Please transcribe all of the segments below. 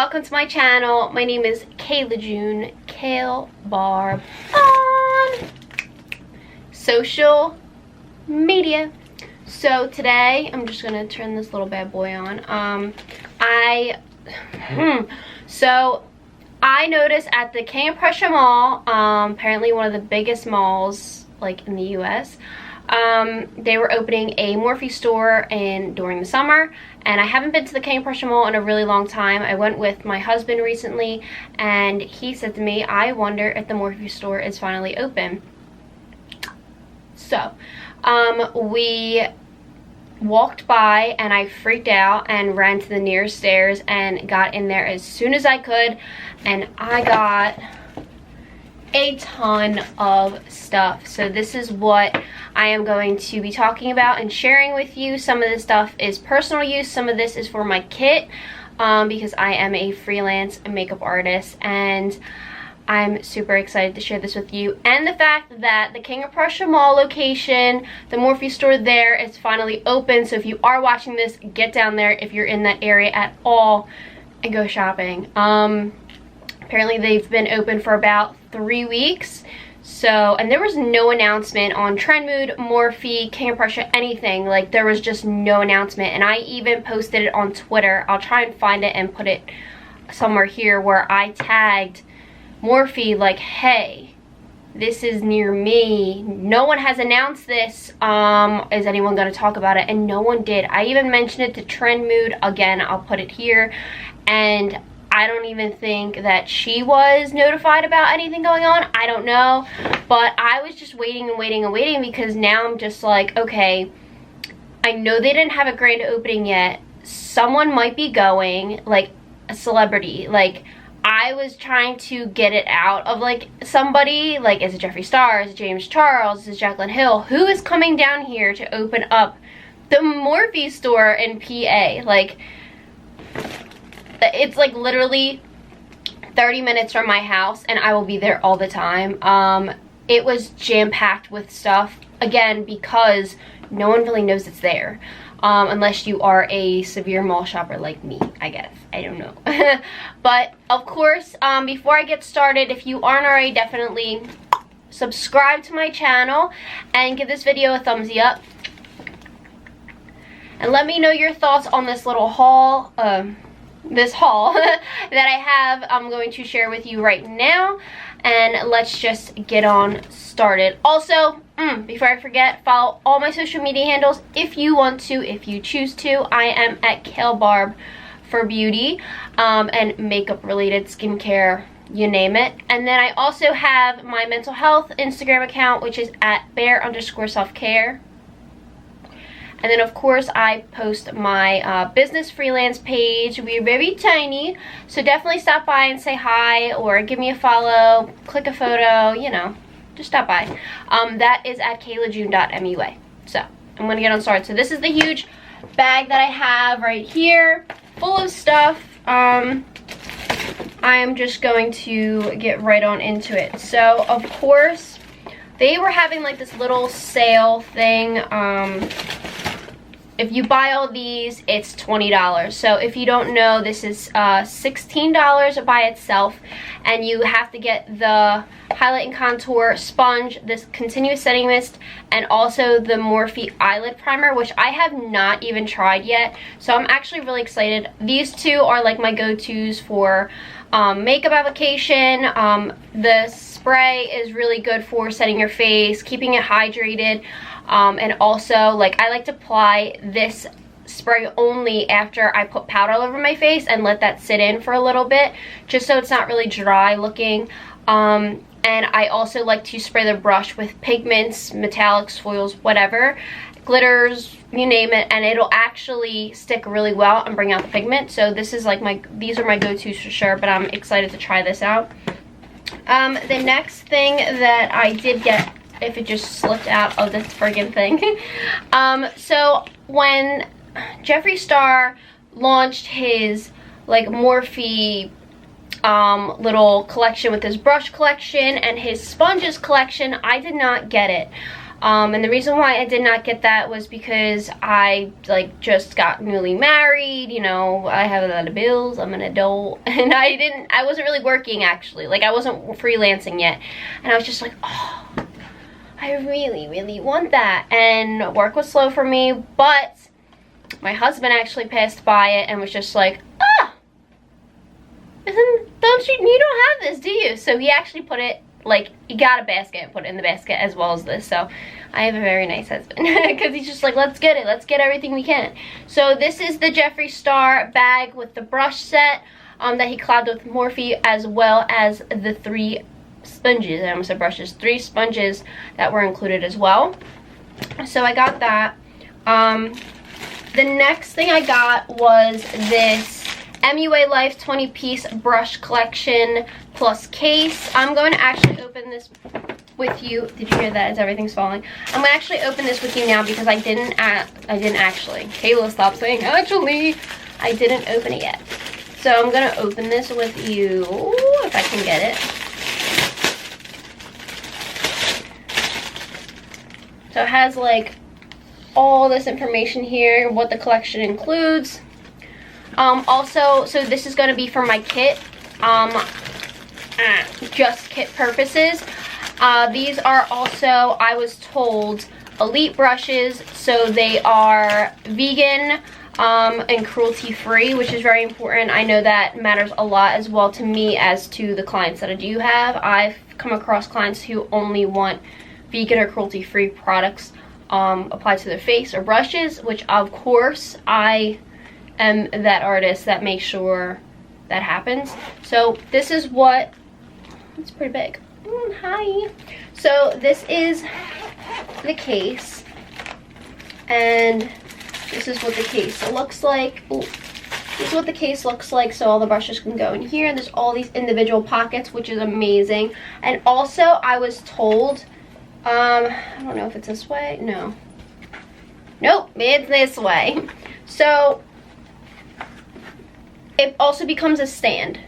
welcome to my channel. My name is Kayla June, Kale Barb on social media. So today, I'm just gonna turn this little bad boy on. So I noticed at the King of Prussia Mall, apparently one of the biggest malls like in the US, they were opening a Morphe store during the summer, and I haven't been to the King of Prussia Mall in a really long time. I went with my husband recently, and he said to me, I wonder if the Morphe store is finally open. So we walked by and I freaked out and ran to the nearest stairs and got in there as soon as I could, and I got a ton of stuff. So this is what I am going to be talking about and sharing with you. Some of this stuff is personal use, some of this is for my kit, because I am a freelance makeup artist, and I'm super excited to share this with you. And the fact that the King of Prussia Mall location, the Morphe store there, is finally open. So if you are watching this, get down there if you're in that area at all and go shopping. Apparently they've been open for about 3 weeks. So, and there was no announcement on Trendmood, Morphe, King of Prussia, anything. Like, there was just no announcement. And I even posted it on Twitter. I'll try and find it and put it somewhere here where I tagged Morphe, like, hey, this is near me. No one has announced this. Is anyone going to talk about it? And no one did. I even mentioned it to Trendmood. Again, I'll put it here. And I don't even think that she was notified about anything going on. I don't know. But I was just waiting and waiting and waiting, because now I'm just like, okay, I know they didn't have a grand opening yet. Someone might be going, like a celebrity. Like, I was trying to get it out of like somebody, like, is it Jeffree Star, is it James Charles, is it Jaclyn Hill? Who is coming down here to open up the Morphe store in PA? Like, it's like literally 30 minutes from my house, and I will be there all the time. It was jam-packed with stuff, again, because no one really knows it's there. Unless you are a severe mall shopper like me, I guess. I don't know. But, of course, before I get started, if you aren't already, definitely subscribe to my channel and give this video a thumbs up. And let me know your thoughts on this little haul, that I have. I'm going to share with you right now. And let's just get on started. Also, before I forget, follow all my social media handles if you want to, if you choose to. I am at Kale Barb for beauty and makeup related, skincare, you name it. And then I also have my mental health Instagram account, which is at bear_selfcare. And then, of course, I post my business freelance page. We're very tiny, so definitely stop by and say hi, or give me a follow, click a photo, you know, just stop by. That is at kaylajune.mua. So, I'm going to get on started. So, this is the huge bag that I have right here, full of stuff. I am just going to get right on into it. So, of course, they were having like this little sale thing. If you buy all these, it's $20. So if you don't know, this is $16 by itself, and you have to get the highlight and contour sponge, this continuous setting mist, and also the Morphe eyelid primer, which I have not even tried yet. So I'm actually really excited. These two are like my go-tos for makeup application. The spray is really good for setting your face, keeping it hydrated. And also, like, I like to apply this spray only after I put powder all over my face and let that sit in for a little bit, just so it's not really dry looking. And I also like to spray the brush with pigments, metallics, foils, whatever, glitters, you name it, and it'll actually stick really well and bring out the pigment. So this is like these are my go-tos for sure, but I'm excited to try this out. The next thing that I did get, if it just slipped out of this friggin' thing. So when Jeffree Star launched his like Morphe little collection with his brush collection and his sponges collection, I did not get it. And the reason why I did not get that was because I like just got newly married, you know, I have a lot of bills, I'm an adult, and I wasn't really working actually, like I wasn't freelancing yet, and I was just like, oh, I really want that, and work was slow for me, but my husband actually passed by it and was just like, ah, you don't have this, do you? So he actually put it, like, he got a basket and put it in the basket as well as this. So I have a very nice husband because he's just like, let's get it, let's get everything we can. So this is the Jeffree Star bag with the brush set that he collabed with Morphe, as well as the 3 sponges, I almost said brushes, 3 sponges that were included as well. So I got that. The next thing I got was this MUA Life 20-piece brush collection plus case. I'm going to actually open this with you. Did you hear that? As everything's falling. I'm going to actually open this with you now because I didn't actually. Kayla, stop saying actually. I didn't open it yet. So I'm going to open this with you if I can get it. So it has like all this information here, what the collection includes. Also, so this is going to be for my kit, just kit purposes. These are also, I was told, elite brushes, so they are vegan and cruelty free, which is very important. I know that matters a lot as well to me as to the clients that I do have. I've come across clients who only want vegan or cruelty free products applied to their face or brushes, which of course I am that artist that makes sure that happens. So this is what, it's pretty big. Hi. So this is the case, and this is what the case looks like. Ooh. This is what the case looks like, so all the brushes can go in here. There's all these individual pockets, which is amazing. And also I was told, I don't know if it's this way. No. Nope, it's this way. So it also becomes a stand.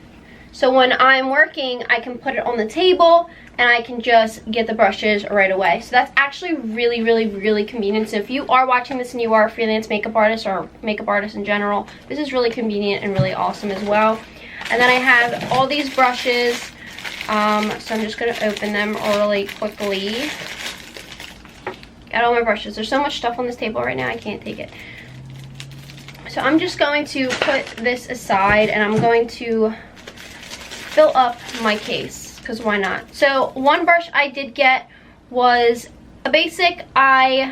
So when I'm working, I can put it on the table and I can just get the brushes right away. So that's actually really convenient. So if you are watching this and you are a freelance makeup artist or makeup artist in general, this is really convenient and really awesome as well. And then I have all these brushes. So I'm just going to open them really quickly. Got all my brushes. There's so much stuff on this table right now, I can't take it. So I'm just going to put this aside and I'm going to fill up my case, because why not? So one brush I did get was a basic eyebrow,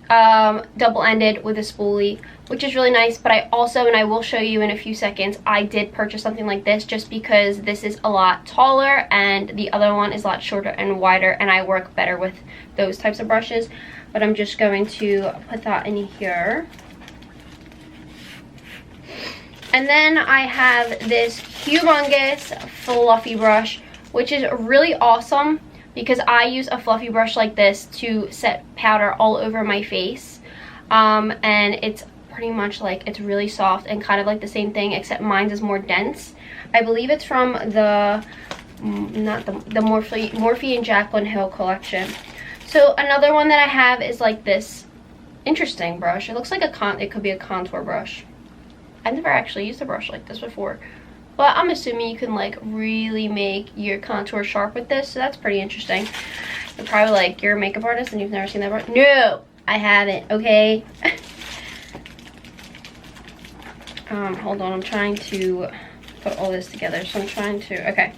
double-ended with a spoolie, which is really nice. But I also, and I will show you in a few seconds, I did purchase something like this just because this is a lot taller and the other one is a lot shorter and wider, and I work better with those types of brushes. But I'm just going to put that in here. And then I have this humongous fluffy brush, which is really awesome because I use a fluffy brush like this to set powder all over my face. And it's pretty much like, it's really soft and kind of like the same thing, except mine is more dense. I believe it's from the, not the Morphe and Jaclyn Hill collection. So another one that I have is like this interesting brush. It looks like it could be a contour brush. I've never actually used a brush like this before, but I'm assuming you can like really make your contour sharp with this, so that's pretty interesting. You're probably like, you're a makeup artist and you've never seen that brush. No, I haven't, okay? Hold on, I'm trying to put all this together, so I'm trying to, okay.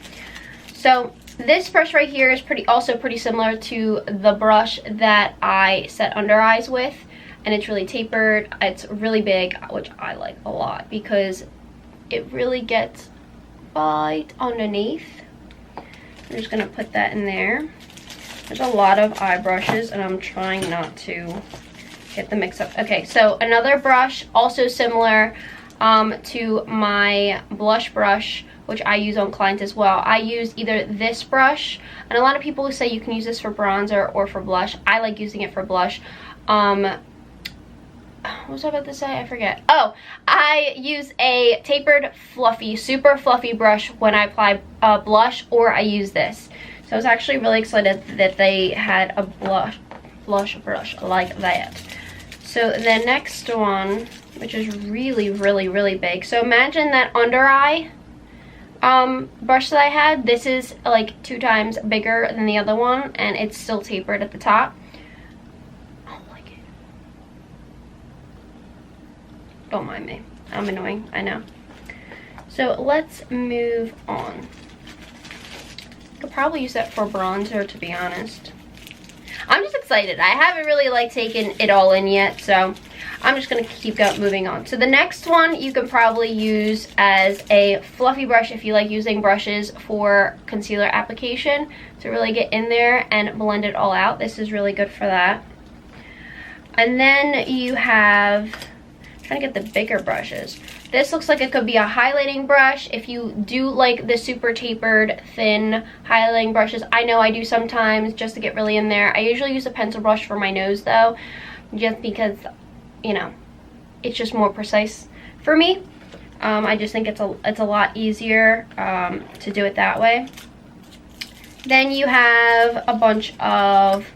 So this brush right here is also pretty similar to the brush that I set under eyes with. And it's really tapered, it's really big, which I like a lot because it really gets right underneath. I'm just going to put that in there. There's a lot of eye brushes and I'm trying not to get the mix up. Okay, so another brush, also similar to my blush brush, which I use on clients as well. I use either this brush, and a lot of people say you can use this for bronzer or for blush. I like using it for blush. What was I about to say? I forget. Oh, I use a tapered, fluffy, super fluffy brush when I apply blush, or I use this. So I was actually really excited that they had a blush brush like that. So the next one, which is really, really, really big. So imagine that under eye brush that I had. This is like 2 times bigger than the other one, and it's still tapered at the top. I don't like it. Don't mind me. I'm annoying, I know. So let's move on. Could probably use that for bronzer, to be honest. I'm just excited. I haven't really like taken it all in yet, so I'm just gonna keep moving on. So the next one you can probably use as a fluffy brush if you like using brushes for concealer application to really get in there and blend it all out. This is really good for that. And then you have, I'm trying to get the bigger brushes. This looks like it could be a highlighting brush if you do like the super tapered thin highlighting brushes. I know I do sometimes just to get really in there. I usually use a pencil brush for my nose though, just because, you know, it's just more precise for me. I just think it's a lot easier to do it that way. Then you have a bunch of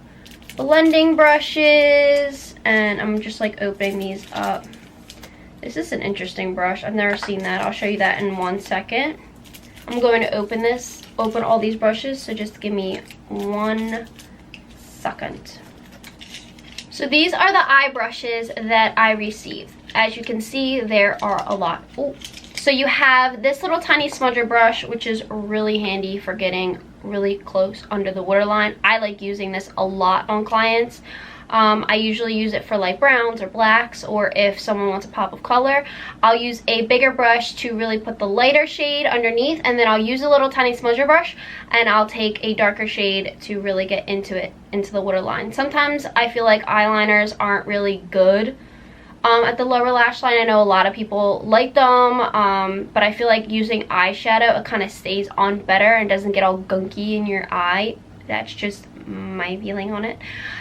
blending brushes, and I'm just like opening these up. This is an interesting brush. I've never seen that. I'll show you that in 1 second. I'm going to open all these brushes, so just give me 1 second. So these are the eye brushes that I received. As you can see, there are a lot. Ooh. So you have this little tiny smudger brush, which is really handy for getting really close under the waterline. I like using this a lot on clients. I usually use it for light browns or blacks, or if someone wants a pop of color, I'll use a bigger brush to really put the lighter shade underneath, and then I'll use a little tiny smudger brush and I'll take a darker shade to really get into the waterline. Sometimes I feel like eyeliners aren't really good at the lower lash line. I know a lot of people like them, but I feel like using eyeshadow, it kind of stays on better and doesn't get all gunky in your eye. That's just my feeling on it.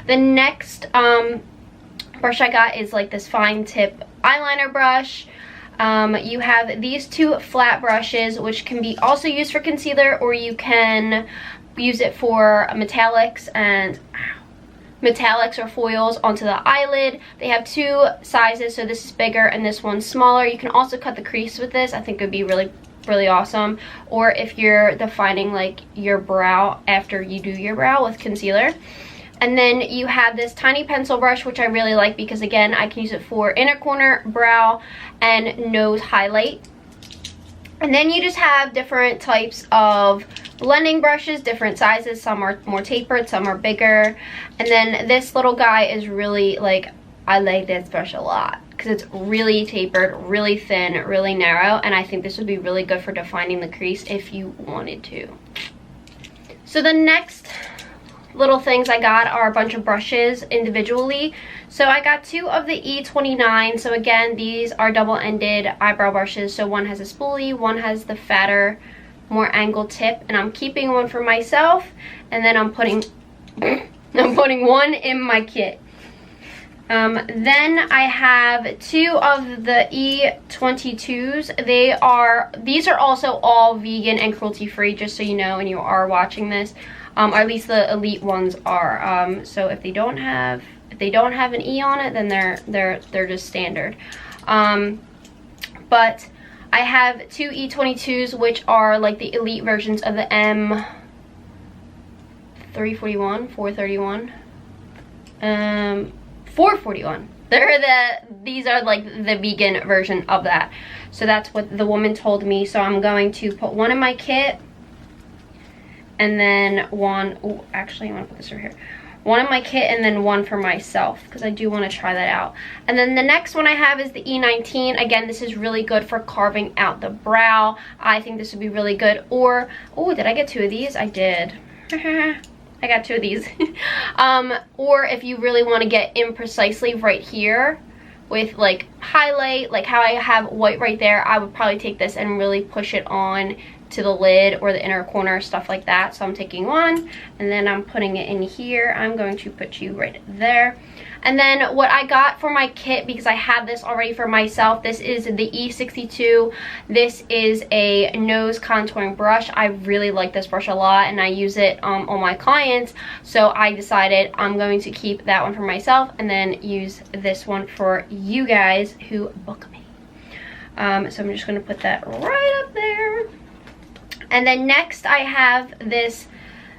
The next brush I got is like this fine tip eyeliner brush. You have these 2 flat brushes, which can be also used for concealer, or you can use it for metallics or foils onto the eyelid. They have 2 sizes, so this is bigger and this one's smaller. You can also cut the crease with this. I think it would be really awesome, or if you're defining like your brow after you do your brow with concealer. And then you have this tiny pencil brush, which I really like because again, I can use it for inner corner, brow, and nose highlight. And then you just have different types of blending brushes, different sizes. Some are more tapered, some are bigger. And then this little guy is really like, I like this brush a lot because it's really tapered, really thin, really narrow, and I think this would be really good for defining the crease if you wanted to. So the next little things I got are a bunch of brushes individually. So I got 2 of the E29. So again, these are double-ended eyebrow brushes. So one has a spoolie, one has the fatter, more angled tip, and I'm keeping one for myself, and then I'm putting one in my kit. Then I have 2 of the E22s. These are also all vegan and cruelty-free, just so you know, and you are watching this. Or at least the elite ones are. So if they don't have an E on it, then they're just standard. But I have 2 E22s, which are like the elite versions of the M341, 431. 441. These are like the vegan version of that. So that's what the woman told me. So I'm going to put one in my kit, and then one, oh, actually I want to put this over here. One in my kit and then one for myself because I do want to try that out. And then the next one I have is the E19. Again, this is really good for carving out the brow. I think this would be really good. Or, oh, did I get 2 of these? I did. I got 2 of these. Or if you really want to get in precisely right here with like highlight, like how I have white right there, I would probably take this and really push it on to the lid or the inner corner, stuff like that. So I'm taking one and then I'm putting it in here. I'm going to put you right there. And then what I got for my kit, because I had this already for myself, this is the E62. This is a nose contouring brush. I really like this brush a lot and I use it on my clients. So I decided I'm going to keep that one for myself and then use this one for you guys who book me. So I'm just going to put that right up there. And then next I have this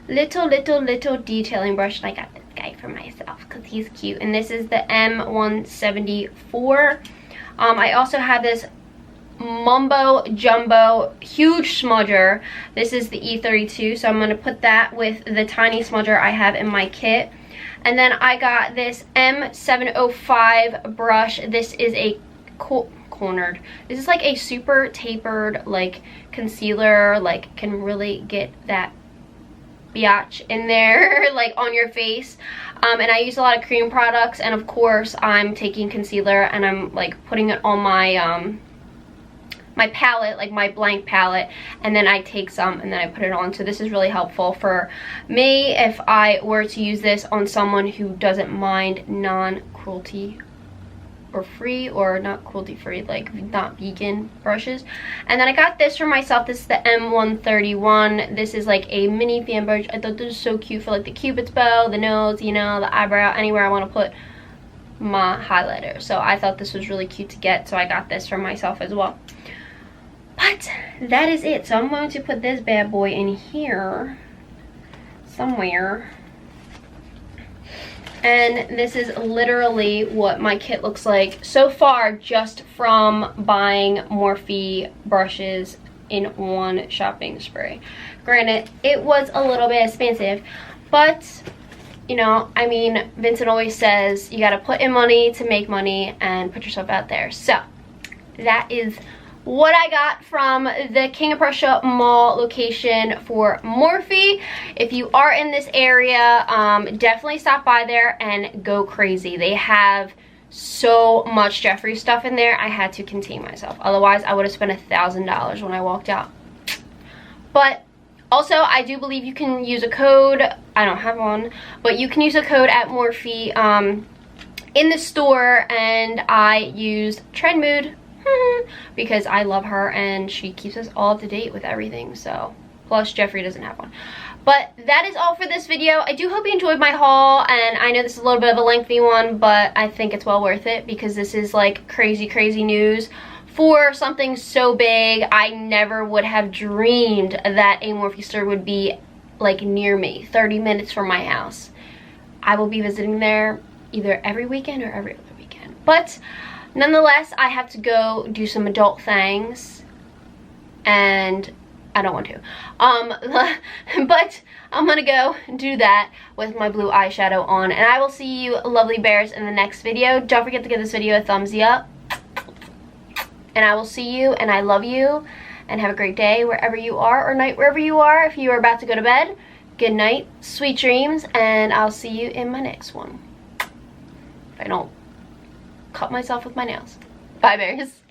little detailing brush, and I got this guy for myself because he's cute, and this is the M174. I also have this Mumbo Jumbo huge smudger. This is the E32, so I'm going to put that with the tiny smudger I have in my kit. And then I got this M705 brush. This is a cornered. This is like a super tapered like concealer, like can really get that biatch in there like on your face. And I use a lot of cream products, and of course I'm taking concealer and I'm like putting it on my my palette, like my blank palette, and then I take some and then I put it on. So this is really helpful for me if I were to use this on someone who doesn't mind non-cruelty or free, or not cruelty free, like not vegan brushes. And then I got this for myself. This is the M131. This is like a mini fan brush. I thought this was so cute for like the cupid's bow, the nose, you know, the eyebrow, anywhere I want to put my highlighter. So I thought this was really cute to get, so I got this for myself as well. But that is it. So I'm going to put this bad boy in here somewhere. And this is literally what my kit looks like so far, just from buying Morphe brushes in one shopping spree. Granted, it was a little bit expensive, but you know, I mean, Vincent always says you gotta put in money to make money and put yourself out there. So that is what I got from the King of Prussia mall location for Morphe. If you are in this area, definitely stop by there and go crazy. They have so much Jeffree stuff in there. I had to contain myself. Otherwise, I would have spent $1,000 when I walked out. But also, I do believe you can use a code. I don't have one, but you can use a code at Morphe in the store, and I used Trendmood because I love her and she keeps us all up to date with everything. So plus Jeffree doesn't have one. But that is all for this video. I do hope you enjoyed my haul, and I know this is a little bit of a lengthy one, but I think it's well worth it because this is like crazy news for something so big. I never would have dreamed that a Morphe store would be like near me, 30 minutes from my house. I will be visiting there either every weekend or every other weekend. But nonetheless, I have to go do some adult things, and I don't want to. But I'm gonna go do that with my blue eyeshadow on, and I will see you lovely bears in the next video. Don't forget to give this video a thumbs up, and I will see you, and I love you, and have a great day wherever you are, or night wherever you are. If you are about to go to bed, good night, sweet dreams, and I'll see you in my next one. If I don't cut myself with my nails. Bye, bears.